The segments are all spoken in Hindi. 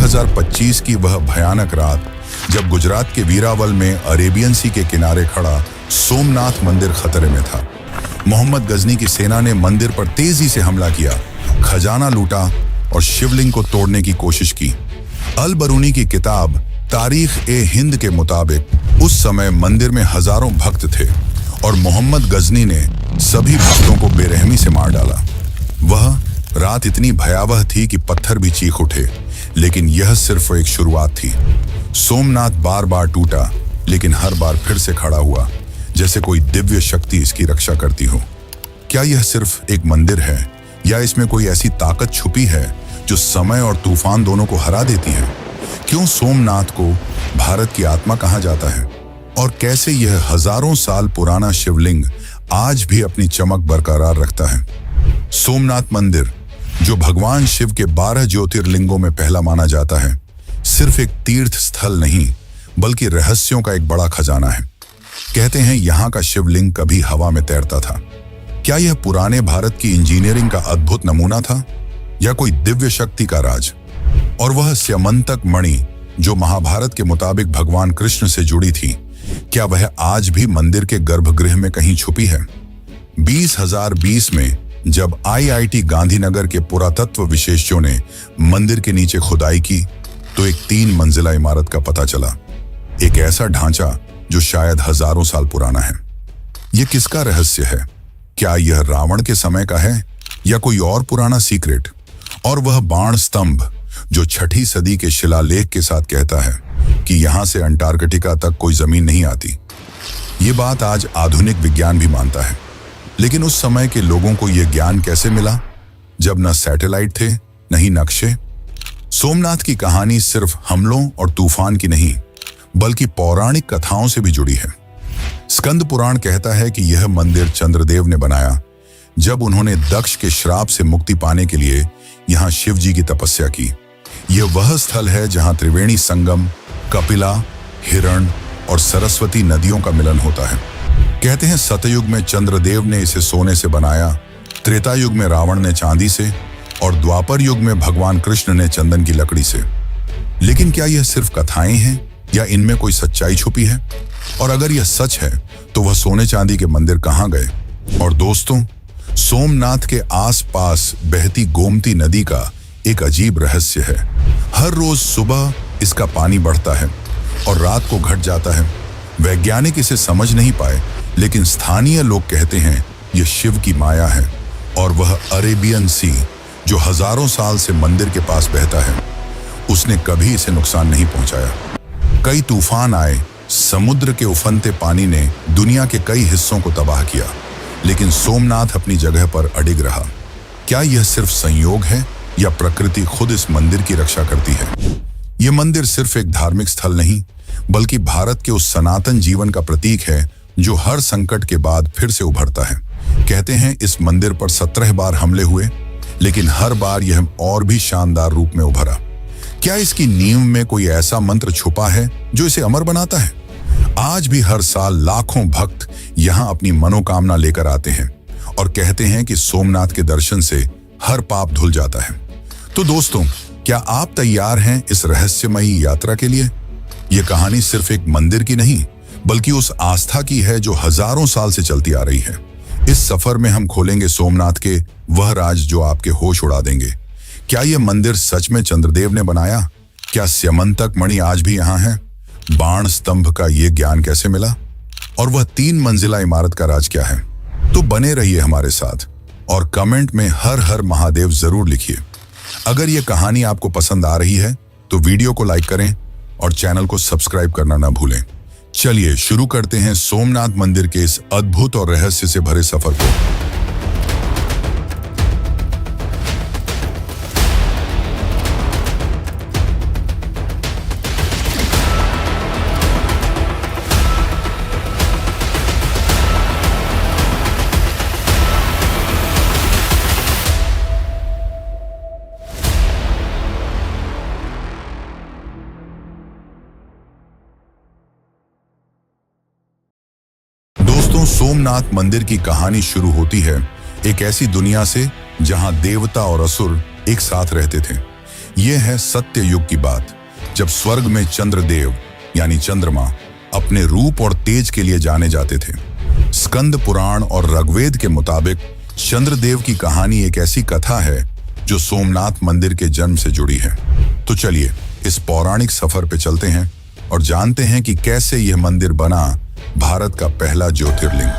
2025 की वह भयानक रात जब गुजरात के वीरावल में अरेबियन सी के किनारे खड़ा सोमनाथ मंदिर खतरे में था। मोहम्मद गजनी की सेना ने मंदिर पर तेजी से हमला किया, खजाना लूटा और शिवलिंग को तोड़ने की कोशिश की। अल बरूनी की किताब तारीख ए हिंद के मुताबिक उस समय मंदिर में हजारों भक्त थे और मोहम्मद गजनी ने सभी भक्तों को बेरहमी से मार डाला। वह रात इतनी भयावह थी कि पत्थर भी चीख उठे, लेकिन यह सिर्फ एक शुरुआत थी। सोमनाथ बार बार टूटा, लेकिन हर बार फिर से खड़ा हुआ, जैसे कोई दिव्य शक्ति इसकी रक्षा करती हो। क्या यह सिर्फ एक मंदिर है या इसमें कोई ऐसी ताकत छुपी है जो समय और तूफान दोनों को हरा देती है? क्यों सोमनाथ को भारत की आत्मा कहा जाता है और कैसे यह हजारों साल पुराना शिवलिंग आज भी अपनी चमक बरकरार रखता है? सोमनाथ मंदिर, जो भगवान शिव के 12 ज्योतिर्लिंगों में पहला माना जाता है, सिर्फ एक तीर्थ स्थल नहीं बल्कि रहस्यों का एक बड़ा खजाना है। कहते हैं यहाँ का शिवलिंग कभी हवा में तैरता था। क्या यह पुराने भारत की इंजीनियरिंग का अद्भुत नमूना था या कोई दिव्य शक्ति का राज? और वह स्यमंतक मणि जो महाभारत के मुताबिक भगवान कृष्ण से जुड़ी थी, क्या वह आज भी मंदिर के गर्भगृह में कहीं छुपी है? 2020 में जब IIT गांधीनगर के पुरातत्व विशेषज्ञों ने मंदिर के नीचे खुदाई की तो एक 3 मंजिला इमारत का पता चला। एक ऐसा ढांचा जो शायद हजारों साल पुराना है। यह किसका रहस्य है? क्या यह रावण के समय का है या कोई और पुराना सीक्रेट? और वह बाण स्तंभ जो 6ठी सदी के शिलालेख के साथ कहता है कि यहां से अंटार्कटिका तक कोई जमीन नहीं आती। ये बात आज आधुनिक विज्ञान भी मानता है, लेकिन उस समय के लोगों को यह ज्ञान कैसे मिला जब न सैटेलाइट थे न ही नक्शे? सोमनाथ की कहानी सिर्फ हमलों और तूफान की नहीं बल्कि पौराणिक कथाओं से भी जुड़ी है। स्कंद पुराण कहता है कि यह मंदिर चंद्रदेव ने बनाया जब उन्होंने दक्ष के श्राप से मुक्ति पाने के लिए यहाँ शिव जी की तपस्या की। यह वह स्थल है जहाँ त्रिवेणी संगम, कपिला, हिरण और सरस्वती नदियों का मिलन होता है। कहते हैं सतयुग में चंद्रदेव ने इसे सोने से बनाया, त्रेता युग में रावण ने चांदी से और द्वापर युग में भगवान कृष्ण ने चंदन की लकड़ी से। लेकिन क्या यह सिर्फ कथाएं हैं या इनमें कोई सच्चाई छुपी है? और अगर यह सच है तो वह सोने चांदी के मंदिर कहाँ गए? और दोस्तों, सोमनाथ के आसपास बहती गोमती नदी का एक अजीब रहस्य है। हर रोज सुबह इसका पानी बढ़ता है और रात को घट जाता है। वैज्ञानिक इसे समझ नहीं पाए, लेकिन स्थानीय लोग कहते हैं यह शिव की माया है और वह अरेबियन सी जो हजारों साल से मंदिर के पास बहता है, उसने कभी इसे नुकसान नहीं पहुंचाया। कई तूफान आए, समुद्र के उफनते पानी ने दुनिया के कई हिस्सों को तबाह किया, लेकिन सोमनाथ अपनी जगह पर अडिग रहा। क्या यह सिर्फ संयोग है या प्रकृति खुद इस मंदिर की रक्षा करती है? यह मंदिर सिर्फ एक धार्मिक स्थल नहीं बल्कि भारत के उस सनातन जीवन का प्रतीक है जो हर संकट के बाद फिर से उभरता है। कहते हैं इस मंदिर पर 17 बार हमले हुए, लेकिन हर बार यह और भी शानदार रूप में उभरा। क्या इसकी नींव में कोई ऐसा मंत्र छुपा है जो इसे अमर बनाता है? आज भी हर साल लाखों भक्त यहाँ अपनी मनोकामना लेकर आते हैं और कहते हैं कि सोमनाथ के दर्शन से हर पाप धुल जाता है। तो दोस्तों, क्या आप तैयार हैं इस रहस्यमयी यात्रा के लिए? यह कहानी सिर्फ एक मंदिर की नहीं बल्कि उस आस्था की है जो हजारों साल से चलती आ रही है। इस सफर में हम खोलेंगे सोमनाथ के वह राज जो आपके होश उड़ा देंगे। क्या यह मंदिर सच में चंद्रदेव ने बनाया? क्या स्यमंतक मणि आज भी यहाँ है? बाण स्तंभ का ये ज्ञान कैसे मिला? और वह 3 मंजिला इमारत का राज क्या है? तो बने रहिए हमारे साथ और कमेंट में हर हर महादेव जरूर लिखिए। अगर यह कहानी आपको पसंद आ रही है तो वीडियो को लाइक करें और चैनल को सब्सक्राइब करना ना भूलें। चलिए शुरू करते हैं सोमनाथ मंदिर के इस अद्भुत और रहस्य से भरे सफर को। सोमनाथ मंदिर की कहानी शुरू होती है एक ऐसी दुनिया से जहां देवता और असुर एक साथ रहते थे। यह है सत्य युग की बात, जब स्वर्ग में चंद्रदेव यानी चंद्रमा अपने रूप और तेज के लिए जाने जाते थे। स्कंद पुराण और ऋग्वेद के मुताबिक चंद्रदेव की कहानी एक ऐसी कथा है जो सोमनाथ मंदिर के जन्म से जुड़ी है। तो चलिए इस पौराणिक सफर पे चलते हैं और जानते हैं कि कैसे यह मंदिर बना भारत का पहला ज्योतिर्लिंग।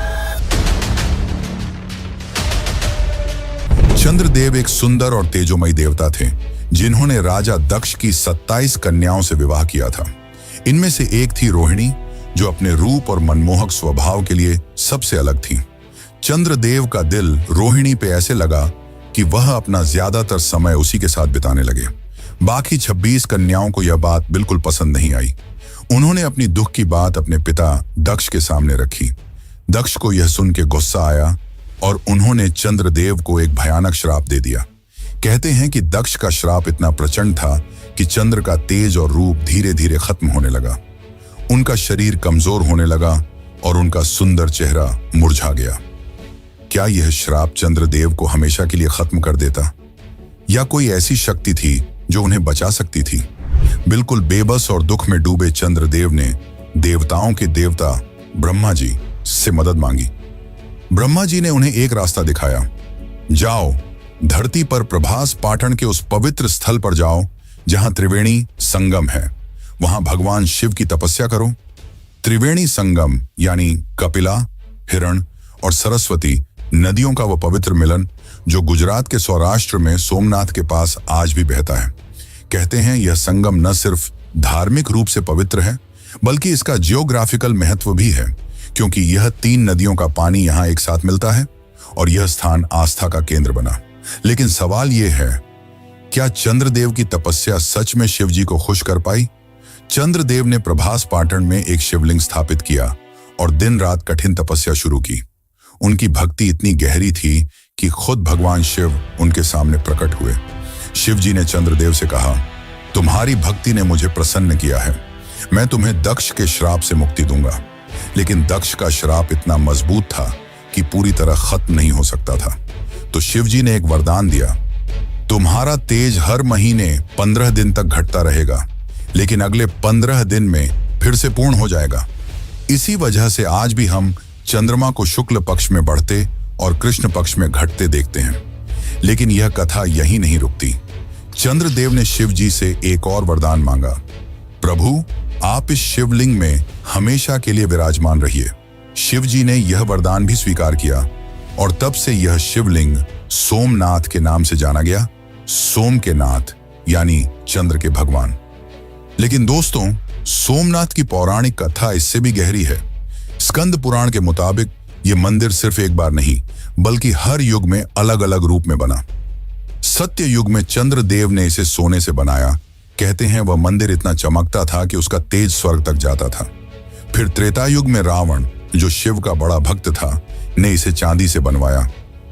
चंद्रदेव एक सुंदर और तेजोमयी देवता थे जिन्होंने राजा दक्ष की 27 कन्याओं से विवाह किया था। इनमें से एक थी रोहिणी, जो अपने रूप और मनमोहक स्वभाव के लिए सबसे अलग थी। चंद्रदेव का दिल रोहिणी पे ऐसे लगा कि वह अपना ज्यादातर समय उसी के साथ बिताने लगे। बाकी 26 कन्याओं को यह बात बिल्कुल पसंद नहीं आई। उन्होंने अपनी दुख की बात अपने पिता दक्ष के सामने रखी। दक्ष को यह सुन के गुस्सा आया और उन्होंने चंद्रदेव को एक भयानक श्राप दे दिया। कहते हैं कि दक्ष का श्राप इतना प्रचंड था कि चंद्र का तेज और रूप धीरे धीरे खत्म होने लगा। उनका शरीर कमजोर होने लगा और उनका सुंदर चेहरा मुरझा गया। क्या यह श्राप चंद्रदेव को हमेशा के लिए खत्म कर देता, या कोई ऐसी शक्ति थी जो उन्हें बचा सकती थी? बिल्कुल बेबस और दुख में डूबे चंद्रदेव ने देवताओं के देवता ब्रह्मा जी से मदद मांगी। ब्रह्मा जी ने उन्हें एक रास्ता दिखाया। जाओ, धरती पर प्रभास पाटन के उस पवित्र स्थल पर जाओ जहां त्रिवेणी संगम है। वहां भगवान शिव की तपस्या करो। त्रिवेणी संगम यानी कपिला, हिरण और सरस्वती नदियों का वह पवित्र मिलन जो गुजरात के सौराष्ट्र में सोमनाथ के पास आज भी बहता है। कहते हैं यह संगम न सिर्फ धार्मिक रूप से पवित्र है, बल्कि इसका जियोग्राफिकल महत्व भी है, क्योंकि यह 3 नदियों का पानी यहाँ एक साथ मिलता है और यह स्थान आस्था का केंद्र बना। लेकिन सवाल यह है, क्या चंद्रदेव की तपस्या सच में शिवजी को खुश कर पाई? चंद्रदेव ने प्रभास पाटन में एक शिवलिंग स्थापित किया और दिन रात कठिन तपस्या शुरू की। उनकी भक्ति इतनी गहरी थी कि खुद भगवान शिव उनके सामने प्रकट हुए। शिवजी ने चंद्रदेव से कहा, तुम्हारी भक्ति ने मुझे प्रसन्न किया है, मैं तुम्हें दक्ष के श्राप से मुक्ति दूंगा। लेकिन दक्ष का श्राप इतना मजबूत था कि पूरी तरह खत्म नहीं हो सकता था। तो शिवजी ने एक वरदान दिया, तुम्हारा तेज हर महीने 15 दिन तक घटता रहेगा, लेकिन अगले 15 दिन में फिर से पूर्ण हो जाएगा। इसी वजह से आज भी हम चंद्रमा को शुक्ल पक्ष में बढ़ते और कृष्ण पक्ष में घटते देखते हैं। लेकिन यह कथा यहीं नहीं रुकती। चंद्रदेव ने शिव जी से एक और वरदान मांगा, प्रभु आप इस शिवलिंग में हमेशा के लिए विराजमान रहिए। शिव जी ने यह वरदान भी स्वीकार किया और तब से यह शिवलिंग सोमनाथ के नाम से जाना गया। सोम के नाथ यानी चंद्र के भगवान। लेकिन दोस्तों, सोमनाथ की पौराणिक कथा इससे भी गहरी है। स्कंद पुराण के मुताबिक यह मंदिर सिर्फ एक बार नहीं, बल्कि हर युग में अलग अलग रूप में बना। सत्य युग में चंद्रदेव ने इसे सोने से बनाया। कहते हैं वह मंदिर इतना चमकता था कि उसका तेज स्वर्ग तक जाता था। फिर त्रेता युग में रावण, जो शिव का बड़ा भक्त था, ने इसे चांदी से बनवाया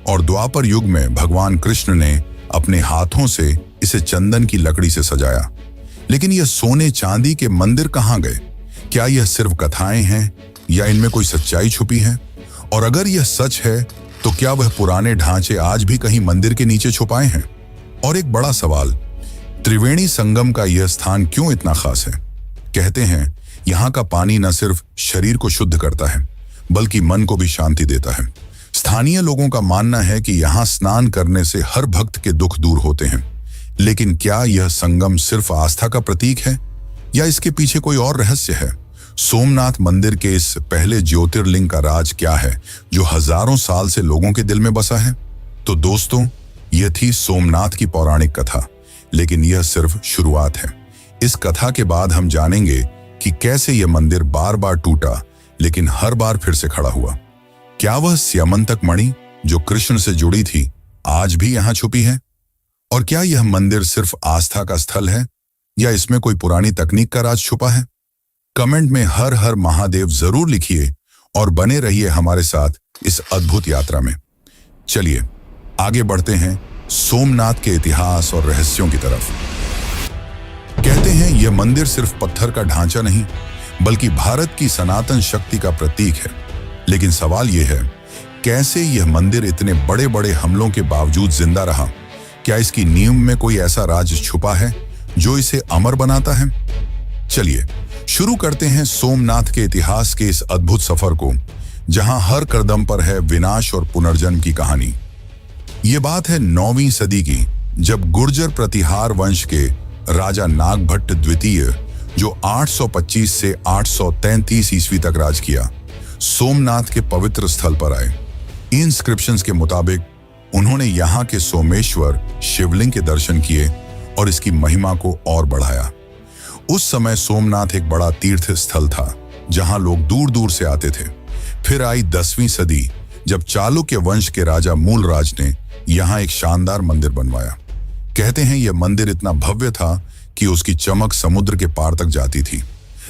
और द्वापर युग में भगवान कृष्ण ने अपने हाथों से इसे चंदन की लकड़ी से सजाया। लेकिन यह सोने चांदी के मंदिर कहाँ गए? क्या यह सिर्फ कथाएं हैं या इनमें कोई सच्चाई छुपी है? और अगर यह सच है तो क्या वह पुराने ढांचे आज भी कहीं मंदिर के नीचे छुपाए हैं? और एक बड़ा सवाल, त्रिवेणी संगम का यह स्थान क्यों इतना खास है? कहते हैं यहाँ का पानी न सिर्फ शरीर को शुद्ध करता है, बल्कि मन को भी शांति देता है। स्थानीय लोगों का मानना है कि यहाँ स्नान करने से हर भक्त के दुख दूर होते हैं। लेकिन क्या यह संगम सिर्फ आस्था का प्रतीक है या इसके पीछे कोई और रहस्य है? सोमनाथ मंदिर के इस पहले ज्योतिर्लिंग का राज क्या है जो हजारों साल से लोगों के दिल में बसा है? तो दोस्तों, यह थी सोमनाथ की पौराणिक कथा, लेकिन यह सिर्फ शुरुआत है। इस कथा के बाद हम जानेंगे कि कैसे यह मंदिर बार बार टूटा, लेकिन हर बार फिर से खड़ा हुआ। क्या वह स्यमंतक मणि जो कृष्ण से जुड़ी थी आज भी यहाँ छुपी है? और क्या यह मंदिर सिर्फ आस्था का स्थल है या इसमें कोई पुरानी तकनीक का राज छुपा है? कमेंट में हर हर महादेव जरूर लिखिए और बने रहिए हमारे साथ इस अद्भुत यात्रा में। चलिए आगे बढ़ते हैं सोमनाथ के इतिहास और रहस्यों की तरफ। कहते हैं यह मंदिर सिर्फ पत्थर का ढांचा नहीं, बल्कि भारत की सनातन शक्ति का प्रतीक है। लेकिन सवाल यह है, कैसे यह मंदिर इतने बड़े बड़े हमलों के बावजूद जिंदा रहा? क्या इसकी नींव में कोई ऐसा राज छुपा है जो इसे अमर बनाता है? चलिए शुरू करते हैं सोमनाथ के इतिहास के इस अद्भुत सफर को, जहां हर कदम पर है विनाश और पुनर्जन्म की कहानी। ये बात है 9वीं सदी की, जब गुर्जर प्रतिहार वंश के राजा नागभट्ट द्वितीय, जो 825 से 833 ईस्वी तक राज किया, सोमनाथ के पवित्र स्थल पर आए। इंस्क्रिप्शंस के मुताबिक उन्होंने यहाँ के सोमेश्वर शिवलिंग के दर्शन किए और इसकी महिमा को और बढ़ाया। उस समय सोमनाथ एक बड़ा तीर्थ स्थल था, जहां लोग दूर दूर से आते थे। फिर आई 10वीं सदी, जब चालुक्य वंश के राजा मूलराज ने यहाँ एक शानदार मंदिर बनवाया। कहते हैं यह मंदिर इतना भव्य था कि उसकी चमक समुद्र के पार तक जाती थी।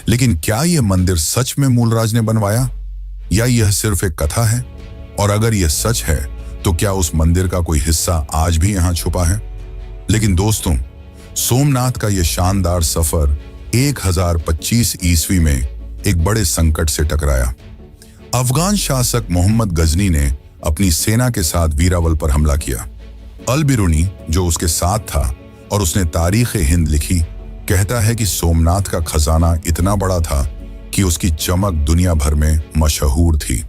लेकिन क्या यह मंदिर सच में मूलराज ने बनवाया, या यह सिर्फ एक कथा है? और अगर यह सच है तो क्या उस मंदिर का कोई हिस्सा आज भी यहाँ छुपा है? लेकिन दोस्तों, सोमनाथ का यह शानदार सफर 1025 ईस्वी में एक बड़े संकट से टकराया। अफगान शासक मोहम्मद गजनी ने अपनी सेना के साथ वीरावल पर हमला किया। अल बिरूनी, जो उसके साथ था और उसने तारीख हिंद लिखी, कहता है कि सोमनाथ का खजाना इतना बड़ा था कि उसकी चमक दुनिया भर में मशहूर थी।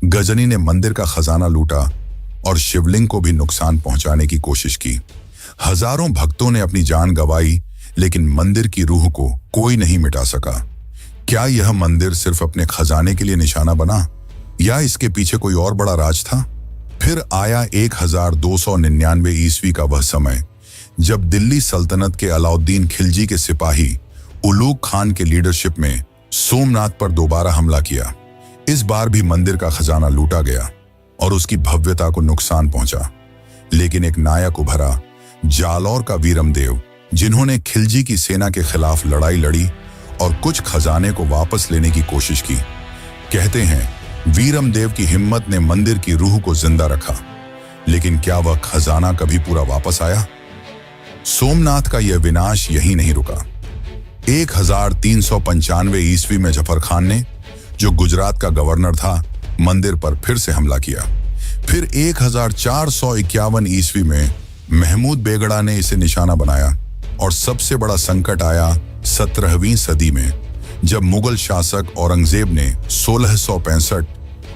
गजनी ने मंदिर का खजाना लूटा और शिवलिंग को भी नुकसान पहुंचाने की कोशिश की। हजारों भक्तों ने अपनी जान गंवाई, लेकिन मंदिर की रूह को कोई नहीं मिटा सका। क्या यह मंदिर सिर्फ अपने खजाने के लिए निशाना बना, या इसके पीछे कोई और बड़ा राज था? फिर आया 1299 ईस्वी का वह समय, जब दिल्ली सल्तनत के अलाउद्दीन खिलजी के सिपाही उलूग खान के लीडरशिप में सोमनाथ पर दोबारा हमला किया। इस बार भी मंदिर का खजाना लूटा गया और उसकी भव्यता को नुकसान पहुंचा। लेकिन एक नायक उभरा, जालौर का वीरमदेव, जिन्होंने खिलजी की सेना के खिलाफ लड़ाई लड़ी और कुछ खजाने को वापस लेने की कोशिश की। कहते हैं वीरमदेव की हिम्मत ने मंदिर की रूह को जिंदा रखा। लेकिन क्या वह खजाना कभी पूरा वापस आया? सोमनाथ का यह विनाश यहीं नहीं रुका। 1395 ईस्वी में जफर खान ने, जो गुजरात का गवर्नर था, मंदिर पर फिर से हमला किया। फिर 1451 ईस्वी में महमूद बेगड़ा ने इसे निशाना बनाया। और सबसे बड़ा संकट आया 17वीं सदी में, जब मुगल शासक औरंगजेब ने 1665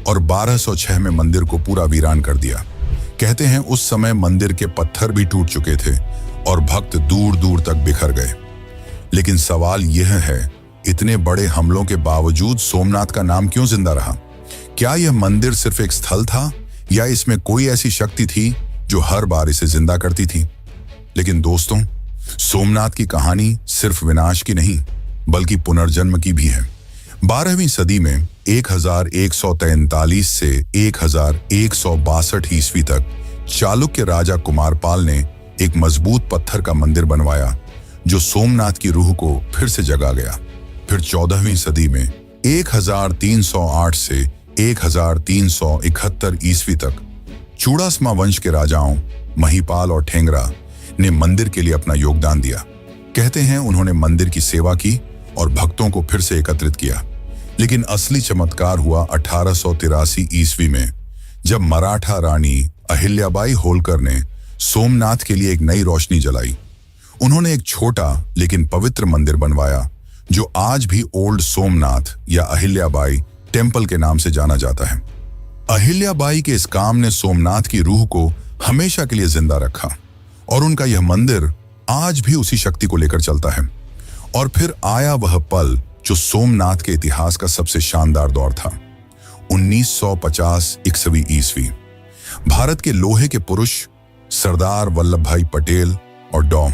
और 1206 में मंदिर को पूरा वीरान कर दिया। कहते हैं उस समय मंदिर के पत्थर भी टूट चुके थे और भक्त दूर दूर तक बिखर गए। लेकिन सवाल यह है, इतने बड़े हमलों के बावजूद सोमनाथ का नाम क्यों जिंदा रहा? क्या यह मंदिर सिर्फ एक स्थल था, या इसमें कोई ऐसी शक्ति थी जो हर बार इसे जिंदा करती थी? लेकिन दोस्तों, सोमनाथ की कहानी सिर्फ विनाश की नहीं, बल्कि पुनर्जन्म की भी है। 12वीं सदी में 1143 से 1162 ईस्वी तक चालुक्य राजा कुमारपाल ने एक मजबूत पत्थर का मंदिर बनवाया, जो सोमनाथ की रूह को फिर से जगा गया। फिर 14वीं सदी में 1308 से 1371 ईस्वी तक चूड़ासमा वंश के राजाओं महिपाल और ठेंगरा ने मंदिर के लिए अपना योगदान दिया। कहते हैं उन्होंने मंदिर की सेवा की और भक्तों को फिर से एकत्रित किया। लेकिन असली चमत्कार हुआ 1883 ईस्वी में, जब मराठा रानी अहिल्याबाई होलकर ने सोमनाथ के लिए एक नई रोशनी जलाई। उन्होंने एक छोटा लेकिन पवित्र मंदिर बनवाया, जो आज भी ओल्ड सोमनाथ या अहिल्याबाई टेम्पल के नाम से जाना जाता है। अहिल्याबाई के इस काम ने सोमनाथ की रूह को हमेशा के लिए जिंदा रखा, और उनका यह मंदिर आज भी उसी शक्ति को लेकर चलता है। और फिर आया वह पल जो सोमनाथ के इतिहास का सबसे शानदार दौर था। 1950 ईस्वी, भारत के लोहे के पुरुष सरदार वल्लभ भाई पटेल और डॉ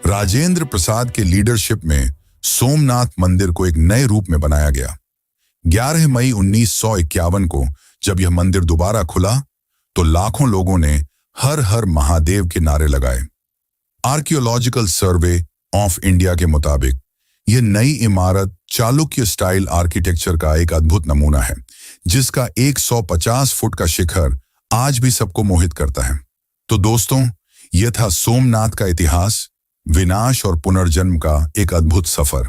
राजेंद्र प्रसाद के लीडरशिप में सोमनाथ मंदिर को एक नए रूप में बनाया गया। 11 मई 1951 को जब यह मंदिर दोबारा खुला, तो लाखों लोगों ने हर हर महादेव के नारे लगाए। आर्कियोलॉजिकल सर्वे ऑफ इंडिया के मुताबिक यह नई इमारत चालुक्य स्टाइल आर्किटेक्चर का एक अद्भुत नमूना है, जिसका 150 फुट का शिखर आज भी सबको मोहित करता है। तो दोस्तों, यह था सोमनाथ का इतिहास, विनाश और पुनर्जन्म का एक अद्भुत सफर।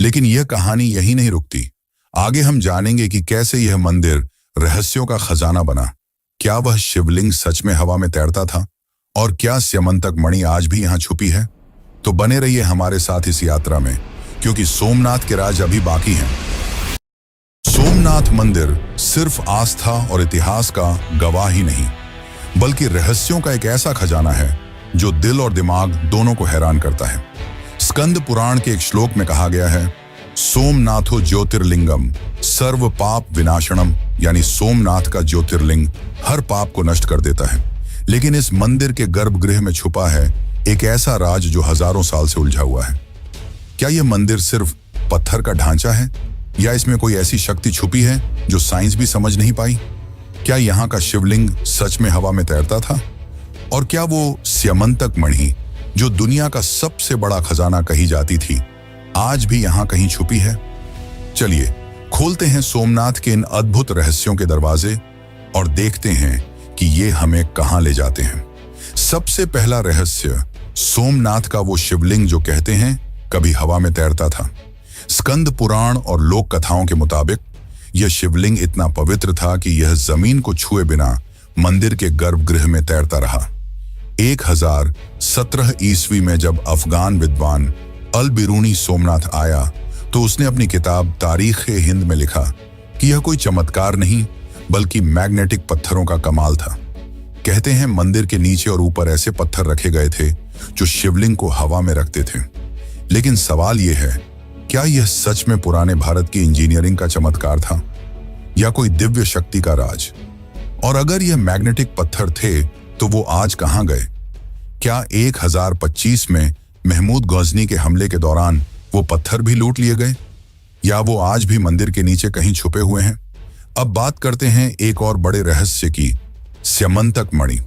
लेकिन यह कहानी यहीं नहीं रुकती। आगे हम जानेंगे कि कैसे यह मंदिर रहस्यों का खजाना बना। क्या वह शिवलिंग सच में हवा में तैरता था, और क्या स्यमंतक मणि आज भी यहाँ छुपी है? तो बने रहिए हमारे साथ इस यात्रा में, क्योंकि सोमनाथ के राज अभी बाकी हैं। सोमनाथ मंदिर सिर्फ आस्था और इतिहास का गवाह ही नहीं, बल्कि रहस्यों का एक ऐसा खजाना है जो दिल और दिमाग दोनों को हैरान करता है। स्कंद पुराण के एक श्लोक में कहा गया है, सोमनाथो ज्योतिर्लिंगम सर्व पाप विनाशनम, यानी सोमनाथ का ज्योतिर्लिंग हर पाप को नष्ट कर देता है। लेकिन इस मंदिर के गर्भगृह में छुपा है एक ऐसा राज जो हजारों साल से उलझा हुआ है। क्या यह मंदिर सिर्फ पत्थर का ढांचा है, या इसमें कोई ऐसी शक्ति छुपी है जो साइंस भी समझ नहीं पाई? क्या यहाँ का शिवलिंग सच में हवा में तैरता था? और क्या वो स्यमंतक मणि जो दुनिया का सबसे बड़ा खजाना कही जाती थी, आज भी यहाँ कहीं छुपी है? चलिए खोलते हैं सोमनाथ के इन अद्भुत रहस्यों के दरवाजे और देखते हैं कि ये हमें कहां ले जाते हैं। सबसे पहला रहस्य, सोमनाथ का वो शिवलिंग जो कहते हैं कभी हवा में तैरता था। स्कंद पुराण और लोक कथाओं के मुताबिक यह शिवलिंग इतना पवित्र था कि यह जमीन को छुए बिना मंदिर के गर्भगृह में तैरता रहा। 1017 ईस्वी में जब अफगान विद्वान अल बिरूनी सोमनाथ आया तो उसने अपनी किताब तारीख-ए-हिंद में लिखा कि यह कोई चमत्कार नहीं बल्कि मैग्नेटिक पत्थरों का कमाल था। कहते हैं मंदिर के नीचे और ऊपर ऐसे पत्थर रखे गए थे जो शिवलिंग को हवा में रखते थे। लेकिन सवाल यह है, क्या यह सच में पुराने भारत की इंजीनियरिंग का चमत्कार था या कोई दिव्य शक्ति का राज? और अगर यह मैग्नेटिक पत्थर थे तो वो आज कहां गए? क्या 1025 में महमूद गजनी के हमले के दौरान वो पत्थर भी लूट लिए गए, या वो आज भी मंदिर के नीचे कहीं छुपे हुए हैं? अब बात करते हैं एक और बड़े रहस्य की, स्यमंतक मणि।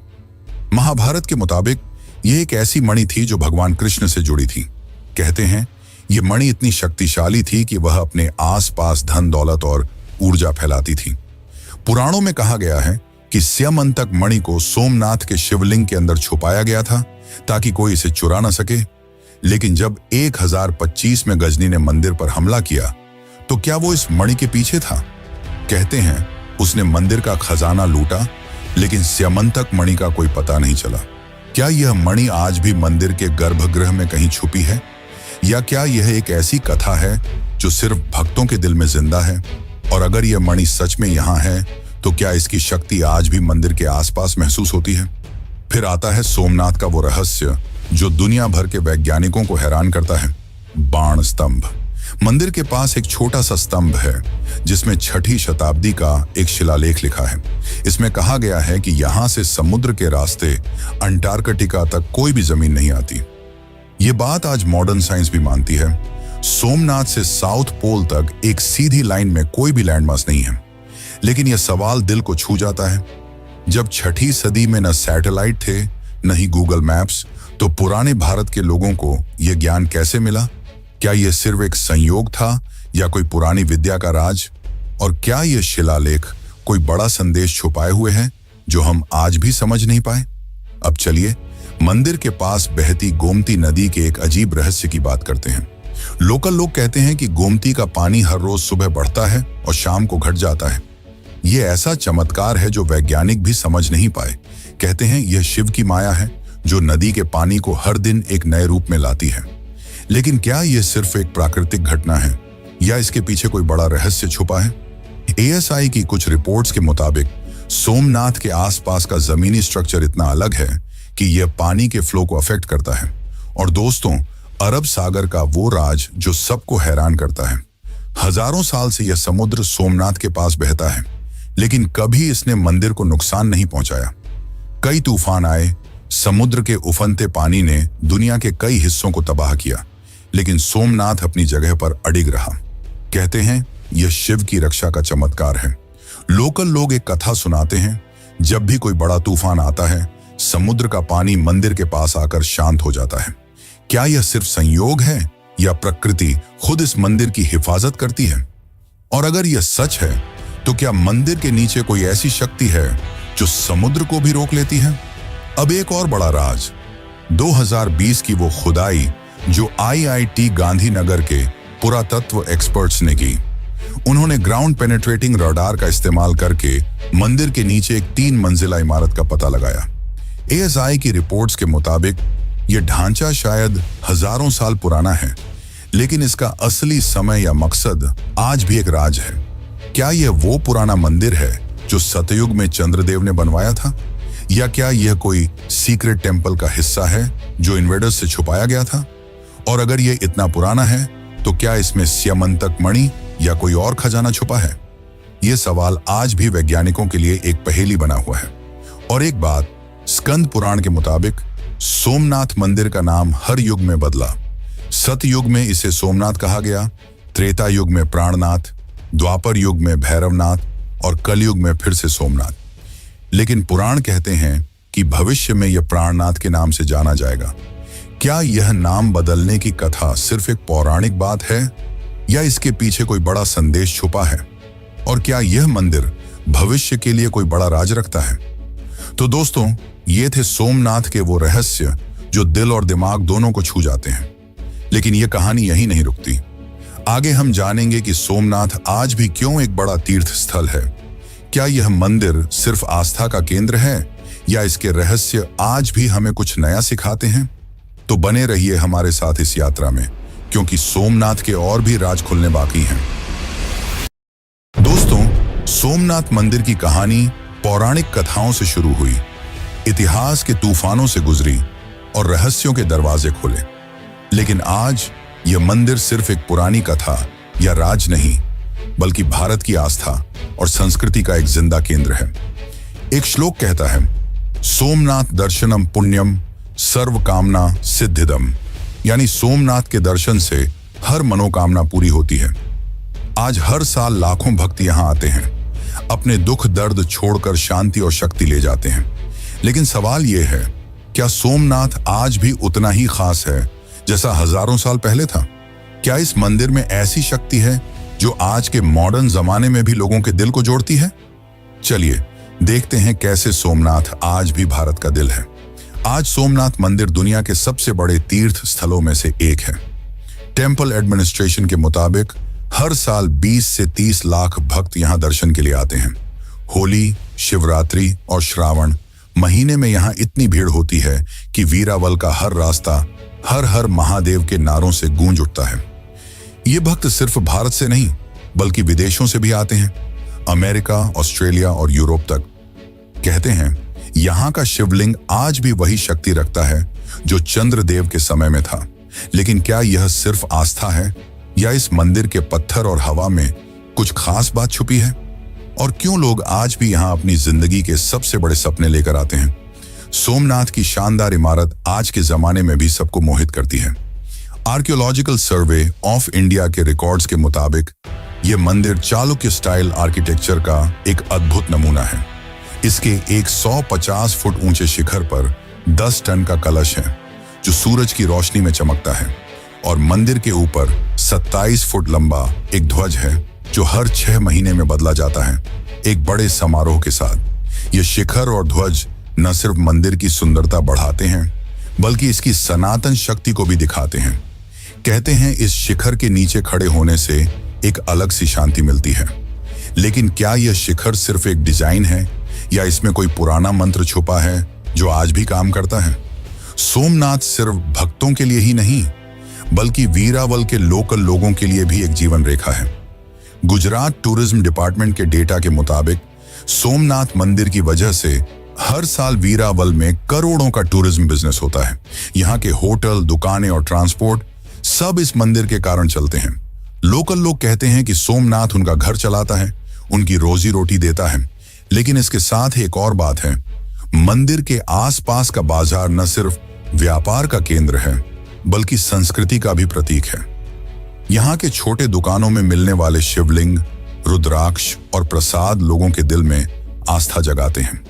महाभारत के मुताबिक यह एक ऐसी मणि थी जो भगवान कृष्ण से जुड़ी थी। कहते हैं यह मणि इतनी शक्तिशाली थी कि वह अपने आसपास धन दौलत और ऊर्जा फैलाती थी। पुराणों में कहा गया है कि स्यमंतक मणि को सोमनाथ के शिवलिंग के अंदर छुपाया गया था ताकि कोई इसे चुरा न सके। लेकिन जब 1025 में गजनी ने मंदिर पर हमला किया तो क्या वो इस मणि के पीछे था? कहते हैं उसने मंदिर का खजाना लूटा, लेकिन स्यमंतक मणि का कोई पता नहीं चला। क्या यह मणि आज भी मंदिर के गर्भगृह में कहीं छुपी है, या क्या यह एक ऐसी कथा है जो सिर्फ भक्तों के दिल में जिंदा है? और अगर यह मणि सच में यहाँ है तो क्या इसकी शक्ति आज भी मंदिर के आसपास महसूस होती है? फिर आता है सोमनाथ का वो रहस्य जो दुनिया भर के वैज्ञानिकों को हैरान करता है, बाण स्तंभ। मंदिर के पास एक छोटा सा स्तंभ है जिसमें 6ठी शताब्दी का एक शिलालेख लिखा है। इसमें कहा गया है कि यहां से समुद्र के रास्ते अंटार्कटिका तक कोई भी जमीन नहीं आती। ये बात आज मॉडर्न साइंस भी मानती है। सोमनाथ से साउथ पोल तक एक सीधी लाइन में कोई भी लैंडमास नहीं है। लेकिन यह सवाल दिल को छू जाता है, जब 6ठी सदी में न सैटेलाइट थे न ही गूगल मैप्स, तो पुराने भारत के लोगों को यह ज्ञान कैसे मिला? क्या यह सिर्फ एक संयोग था या कोई पुरानी विद्या का राज? और क्या यह शिलालेख कोई बड़ा संदेश छुपाए हुए है जो हम आज भी समझ नहीं पाए? अब चलिए मंदिर के पास बहती गोमती नदी के एक अजीब रहस्य की बात करते हैं। लोकल लोग कहते हैं कि गोमती का पानी हर रोज सुबह बढ़ता है और शाम को घट जाता है। यह ऐसा चमत्कार है जो वैज्ञानिक भी समझ नहीं पाए। कहते हैं यह शिव की माया है जो नदी के पानी को हर दिन एक नए रूप में लाती है। लेकिन क्या यह सिर्फ एक प्राकृतिक घटना है या इसके पीछे कोई बड़ा रहस्य छुपा है? ASI की कुछ रिपोर्ट्स के मुताबिक सोमनाथ के आसपास का जमीनी स्ट्रक्चर इतना अलग है कि यह पानी के फ्लो को अफेक्ट करता है। और दोस्तों, अरब सागर का वो राज जो सबको हैरान करता है। हजारों साल से यह समुद्र सोमनाथ के पास बहता है, लेकिन कभी इसने मंदिर को नुकसान नहीं पहुंचाया। कई तूफान आए, समुद्र के उफनते पानी ने दुनिया के कई हिस्सों को तबाह किया, लेकिन सोमनाथ अपनी जगह पर अडिग रहा। कहते हैं यह शिव की रक्षा का चमत्कार है। लोकल लोग एक कथा सुनाते हैं, जब भी कोई बड़ा तूफान आता है समुद्र का पानी मंदिर के पास आकर शांत हो जाता है। क्या यह सिर्फ संयोग है या प्रकृति खुद इस मंदिर की हिफाजत करती है? और अगर यह सच है तो क्या मंदिर के नीचे कोई ऐसी शक्ति है जो समुद्र को भी रोक लेती है? अब एक और बड़ा राज, 2020 की वो खुदाई जो IIT गांधीनगर के पुरातत्व एक्सपर्ट्स ने की। उन्होंने ग्राउंड पेनेट्रेटिंग रडार का इस्तेमाल करके मंदिर के नीचे एक 3 मंजिला इमारत का पता लगाया। एएसआई की रिपोर्ट्स के मुताबिक यह ढांचा शायद हजारों साल पुराना है, लेकिन इसका असली समय या मकसद आज भी एक राज है। क्या यह वो पुराना मंदिर है जो सतयुग में चंद्रदेव ने बनवाया था, या क्या यह कोई सीक्रेट टेम्पल का हिस्सा है जो इन्वेडर्स से छुपाया गया था? और अगर यह इतना पुराना है तो क्या इसमें स्यमंतक मणि या कोई और खजाना छुपा है? यह सवाल आज भी वैज्ञानिकों के लिए एक पहेली बना हुआ है। और एक बात, स्कंद पुराण के मुताबिक सोमनाथ मंदिर का नाम हर युग में बदला। सतयुग में इसे सोमनाथ कहा गया, त्रेता युग में प्राणनाथ, द्वापर युग में भैरवनाथ और कलयुग में फिर से सोमनाथ। लेकिन पुराण कहते हैं कि भविष्य में यह प्राणनाथ के नाम से जाना जाएगा। क्या यह नाम बदलने की कथा सिर्फ एक पौराणिक बात है, या इसके पीछे कोई बड़ा संदेश छुपा है? और क्या यह मंदिर भविष्य के लिए कोई बड़ा राज रखता है? तो दोस्तों, ये थे सोमनाथ के वो रहस्य जो दिल और दिमाग दोनों को छू जाते हैं। लेकिन यह कहानी यहीं नहीं रुकती। आगे हम जानेंगे कि सोमनाथ आज भी क्यों एक बड़ा तीर्थ स्थल है। क्या यह मंदिर सिर्फ आस्था का केंद्र है, या इसके रहस्य आज भी हमें कुछ नया सिखाते हैं? तो बने रहिए हमारे साथ इस यात्रा में, क्योंकि सोमनाथ के और भी राज खुलने बाकी हैं। दोस्तों, सोमनाथ मंदिर की कहानी पौराणिक कथाओं से शुरू हुई, इतिहास के तूफानों से गुजरी और रहस्यों के दरवाजे खुले। लेकिन आज यह मंदिर सिर्फ एक पुरानी कथा या राज नहीं, बल्कि भारत की आस्था और संस्कृति का एक जिंदा केंद्र है। एक श्लोक कहता है, सोमनाथ दर्शनम पुण्यम सर्व कामना सिद्धिदम, यानी सोमनाथ के दर्शन से हर मनोकामना पूरी होती है। आज हर साल लाखों भक्त यहाँ आते हैं, अपने दुख दर्द छोड़कर शांति और शक्ति ले जाते हैं। लेकिन सवाल यह है, क्या सोमनाथ आज भी उतना ही खास है जैसा हजारों साल पहले था? क्या इस मंदिर में ऐसी शक्ति है जो आज के मॉडर्न जमाने में भी लोगों के दिल को जोड़ती है? चलिए देखते हैं कैसे सोमनाथ आज भी भारत का दिल है। आज सोमनाथ मंदिर दुनिया के सबसे बड़े तीर्थ स्थलों में से एक है। टेम्पल एडमिनिस्ट्रेशन के मुताबिक हर साल 20 से 30 लाख भक्त यहां दर्शन के लिए आते हैं। होली, शिवरात्रि और श्रावण महीने में यहां इतनी भीड़ होती है कि वीरावल का हर रास्ता हर हर महादेव के नारों से गूंज उठता है। ये भक्त सिर्फ भारत से नहीं, बल्कि विदेशों से भी आते हैं, अमेरिका, ऑस्ट्रेलिया और यूरोप तक। कहते हैं यहाँ का शिवलिंग आज भी वही शक्ति रखता है जो चंद्रदेव के समय में था। लेकिन क्या यह सिर्फ आस्था है, या इस मंदिर के पत्थर और हवा में कुछ खास बात छुपी है? और क्यों लोग आज भी यहाँ अपनी जिंदगी के सबसे बड़े सपने लेकर आते हैं? सोमनाथ की शानदार इमारत आज के जमाने में भी सबको मोहित करती है। आर्कियोलॉजिकल सर्वे ऑफ इंडिया के रिकॉर्ड्स के मुताबिक यह मंदिर चालुक्य स्टाइल आर्किटेक्चर का एक अद्भुत नमूना है। इसके 150 फुट ऊंचे शिखर पर 10 टन का कलश है जो सूरज की रोशनी में चमकता है, और मंदिर के ऊपर 27 फुट लंबा एक ध्वज है जो हर 6 महीने में बदला जाता है, एक बड़े समारोह के साथ। यह शिखर और ध्वज न सिर्फ मंदिर की सुंदरता बढ़ाते हैं, बल्कि इसकी सनातन शक्ति को भी दिखाते हैं। कहते हैं इस शिखर के नीचे खड़े होने से एक अलग सी शांति मिलती है। लेकिन क्या यह शिखर सिर्फ एक डिजाइन है, या इसमें कोई पुराना मंत्र छुपा है जो आज भी काम करता है? सोमनाथ सिर्फ भक्तों के लिए ही नहीं, बल्कि वीरावल के लोकल लोगों के लिए भी एक जीवन रेखा है। गुजरात टूरिज्म डिपार्टमेंट के डेटा के मुताबिक सोमनाथ मंदिर की वजह से हर साल वीरावल में करोड़ों का टूरिज्म बिजनेस होता है। यहाँ के होटल, दुकानें और ट्रांसपोर्ट सब इस मंदिर के कारण चलते हैं। लोकल लोग कहते हैं कि सोमनाथ उनका घर चलाता है, उनकी रोजी रोटी देता है। लेकिन इसके साथ ही एक और बात है, मंदिर के आसपास का बाजार न सिर्फ व्यापार का केंद्र है, बल्कि संस्कृति का भी प्रतीक है। यहाँ के छोटे दुकानों में मिलने वाले शिवलिंग, रुद्राक्ष और प्रसाद लोगों के दिल में आस्था जगाते हैं।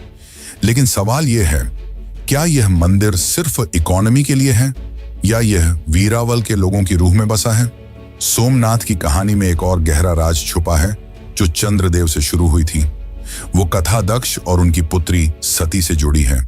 लेकिन सवाल यह है, क्या यह मंदिर सिर्फ इकोनॉमी के लिए है, या यह वीरावल के लोगों की रूह में बसा है? सोमनाथ की कहानी में एक और गहरा राज छुपा है जो चंद्रदेव से शुरू हुई थी। वो कथा दक्ष और उनकी पुत्री सती से जुड़ी है।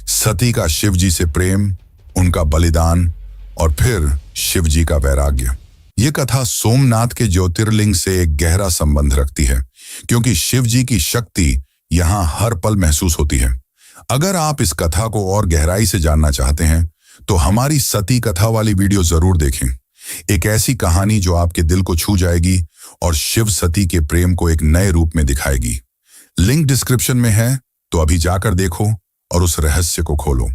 सती का शिव जी से प्रेम, उनका बलिदान और फिर शिव जी का वैराग्य। ये कथा सोमनाथ के ज्योतिर्लिंग से एक गहरा संबंध रखती है, क्योंकि शिव जी की शक्ति यहाँ हर पल महसूस होती है। अगर आप इस कथा को और गहराई से जानना चाहते हैं तो हमारी सती कथा वाली वीडियो जरूर देखें। एक ऐसी कहानी जो आपके दिल को छू जाएगी और शिव सती के प्रेम को एक नए रूप में दिखाएगी। लिंक डिस्क्रिप्शन में है, तो अभी जाकर देखो और उस रहस्य को खोलो।